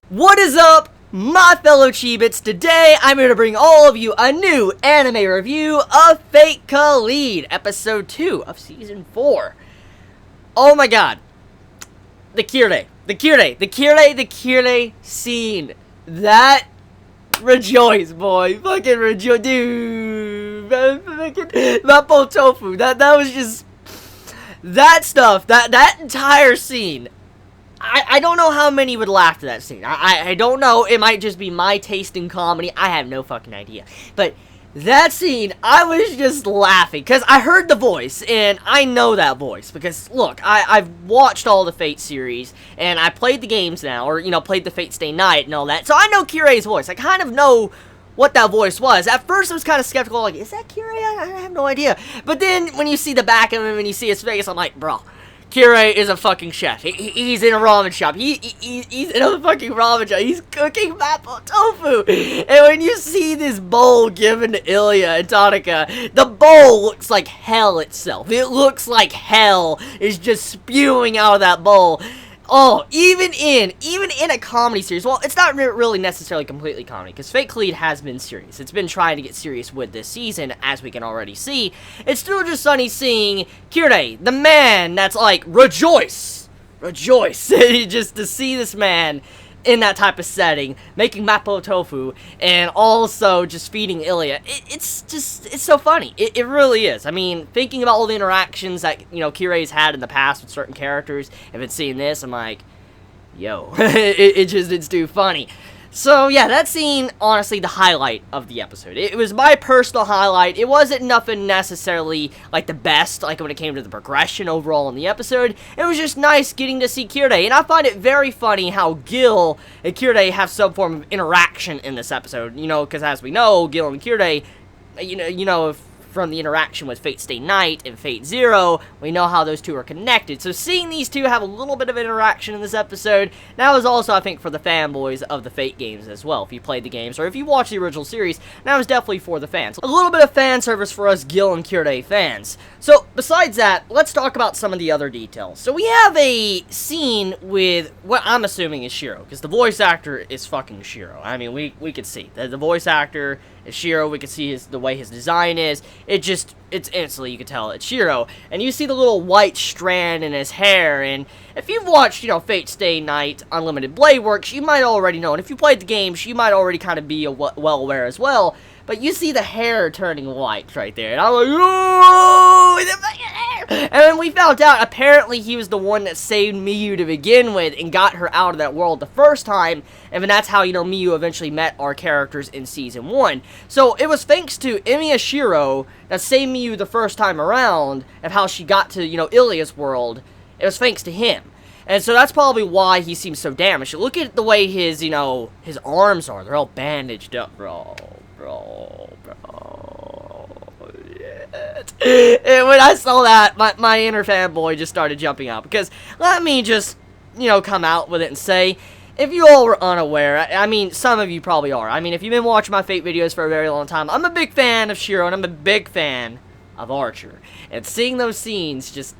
What is up, my fellow Chibits? Today, I'm here to bring all of you a new anime review of Fate Kaleid, Episode 2 of Season 4. Oh my god. The Kirei scene. That, rejoice, boy. Fucking rejoice, dude. Mapo Tofu. That was just, that stuff, that entire scene. I don't know how many would laugh at that scene. I don't know. It might just be my taste in comedy. I have no fucking idea. But that scene, I was just laughing. Because I heard the voice, and I know that voice. Because, look, I've watched all the Fate series, and I played the games now, or, you know, played the Fate Stay Night and all that. So I know Kirei's voice. I kind of know what that voice was. At first, I was kind of skeptical, like, is that Kirei? I have no idea. But then, when you see the back of him and you see his face, I'm like, bro, Kirei is a fucking chef. He's in a ramen shop. He's in a fucking ramen shop. He's cooking mapo tofu. And when you see this bowl given to Illya and Tanaka, the bowl looks like hell itself. It looks like hell is just spewing out of that bowl. Oh, even in a comedy series, well, it's not really necessarily completely comedy, because Fate Kaleid has been serious. It's been trying to get serious with this season, as we can already see. It's still just funny seeing Kirei, the man that's like, rejoice, just to see this man in that type of setting, making mapo tofu, and also just feeding Illya. It's so funny. It really is. I mean, thinking about all the interactions that, you know, Kirei's had in the past with certain characters, and been seeing this, I'm like, yo, it's too funny. So, yeah, that scene, honestly, the highlight of the episode. It was my personal highlight. It wasn't nothing necessarily, like, the best, like, when it came to the progression overall in the episode. It was just nice getting to see Kirei, and I find it very funny how Gil and Kirei have some form of interaction in this episode, you know, because as we know, Gil and Kirei, you know, from the interaction with Fate Stay Night and Fate Zero, we know how those two are connected. So seeing these two have a little bit of interaction in this episode, that was also, I think, for the fanboys of the Fate games as well. If you played the games, or if you watched the original series, that was definitely for the fans. A little bit of fan service for us Gil and Kirei fans. So, besides that, let's talk about some of the other details. So we have a scene with what I'm assuming is Shiro, because the voice actor is fucking Shiro. I mean, we could see that the voice actor is Shiro. We could see the way his design is. It's instantly, you can tell it's Shiro. And you see the little white strand in his hair, and if you've watched, you know, Fate Stay Night, Unlimited Blade Works, you might already know, and if you played the games, you might already kind of be well aware as well. But you see the hair turning white right there, and I'm like, ooh, the fucking hair! And then we found out, apparently he was the one that saved Miyu to begin with, and got her out of that world the first time, and then that's how, you know, Miyu eventually met our characters in Season 1. So, it was thanks to Emiya Shiro that saved Miyu the first time around, of how she got to, you know, Illya's world. It was thanks to him. And so that's probably why he seems so damaged. Look at the way his, you know, his arms are. They're all bandaged up, bro. And when I saw that, my inner fanboy just started jumping out. Because, let me just, you know, come out with it and say, if you all were unaware, I mean, some of you probably are. I mean, if you've been watching my Fate videos for a very long time, I'm a big fan of Shiro, and I'm a big fan of Archer. And seeing those scenes just,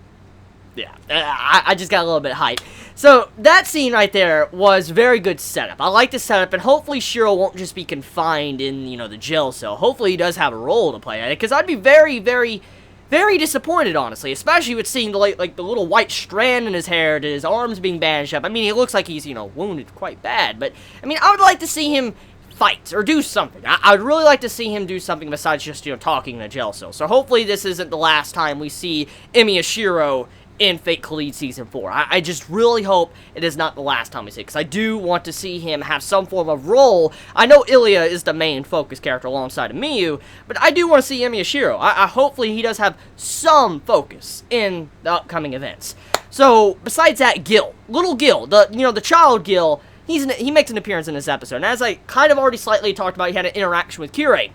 yeah, I just got a little bit hyped. So, that scene right there was very good setup. I like the setup, and hopefully Shiro won't just be confined in, you know, the jail cell. Hopefully he does have a role to play, because I'd be very, very, very disappointed, honestly, especially with seeing the, like, the little white strand in his hair, and his arms being bandaged up. I mean, he looks like he's, you know, wounded quite bad, but, I mean, I would like to see him fight, or do something. I would really like to see him do something besides just, you know, talking in a jail cell. So, hopefully this isn't the last time we see Emiya Shiro in Fate Kaleid Season 4. I just really hope it is not the last time we see it, because I do want to see him have some form of role. I know Illya is the main focus character alongside of Miyu, but I do want to see Emiya Shiro. Hopefully he does have some focus in the upcoming events. So, besides that, Gil. Little Gil, the child Gil, he makes an appearance in this episode, and as I kind of already slightly talked about, he had an interaction with Kirei.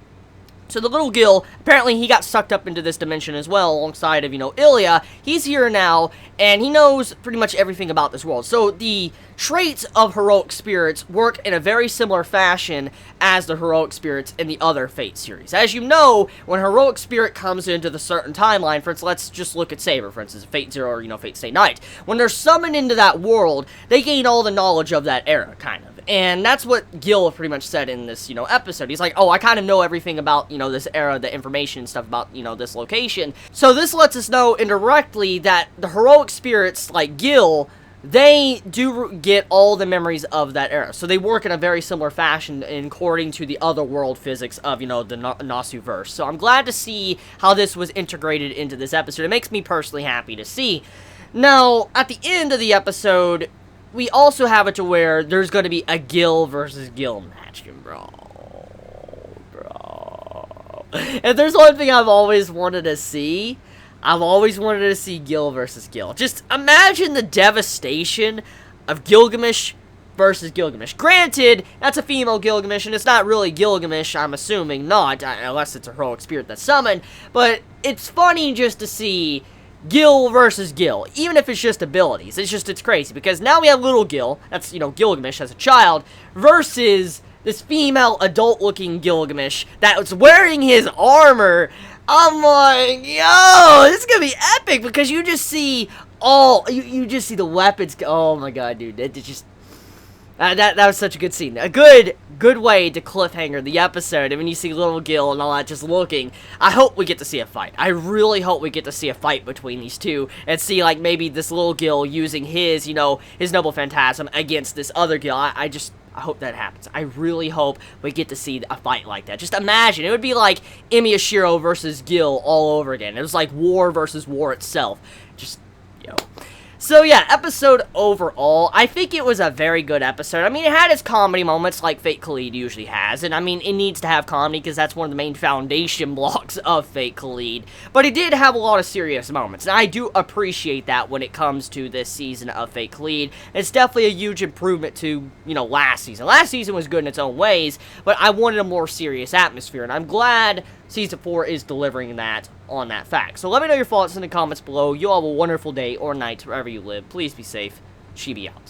So the little Gil, apparently he got sucked up into this dimension as well, alongside of, Illya. He's here now, and he knows pretty much everything about this world. So the traits of heroic spirits work in a very similar fashion as the heroic spirits in the other Fate series. As you know, when heroic spirit comes into the certain timeline, for instance, let's just look at Saber, for instance, Fate Zero or, Fate Stay Night. When they're summoned into that world, they gain all the knowledge of that era, kind of. And that's what Gil pretty much said in this, episode. He's like, oh, I kind of know everything about, this era, the information and stuff about, this location. So this lets us know indirectly that the heroic spirits, like Gil, they do get all the memories of that era. So they work in a very similar fashion according to the other world physics of, the Nasu-verse. So I'm glad to see how this was integrated into this episode. It makes me personally happy to see. Now, at the end of the episode, we also have it to where there's going to be a Gil versus Gil match, bro. If there's one thing I've always wanted to see, I've always wanted to see Gil versus Gil. Just imagine the devastation of Gilgamesh versus Gilgamesh. Granted, that's a female Gilgamesh, and it's not really Gilgamesh, I'm assuming not, unless it's a heroic spirit that's summoned, but it's funny just to see Gil versus Gil, even if it's just abilities. It's crazy, because now we have little Gil, that's, Gilgamesh as a child, versus this female adult-looking Gilgamesh that's wearing his armor. I'm like, yo, this is gonna be epic, because you just see you just see the weapons. Oh my god, dude, it just that was such a good scene. A good way to cliffhanger the episode. And when you see little Gil and all that just looking, I hope we get to see a fight. I really hope we get to see a fight between these two and see, like, maybe this little Gil using his, his noble phantasm against this other Gil. I hope that happens. I really hope we get to see a fight like that. Just imagine. It would be like Imiyashiro versus Gil all over again. It was like war versus war itself. Just, So yeah, episode overall, I think it was a very good episode. I mean, it had its comedy moments like Fate Kaleid usually has, and I mean, it needs to have comedy because that's one of the main foundation blocks of Fate Kaleid, but it did have a lot of serious moments, and I do appreciate that when it comes to this season of Fate Kaleid. It's definitely a huge improvement to, last season. Last season was good in its own ways, but I wanted a more serious atmosphere, and I'm glad Season 4 is delivering that on that fact. So let me know your thoughts in the comments below. You all have a wonderful day or night wherever you live. Please be safe. Chibi out.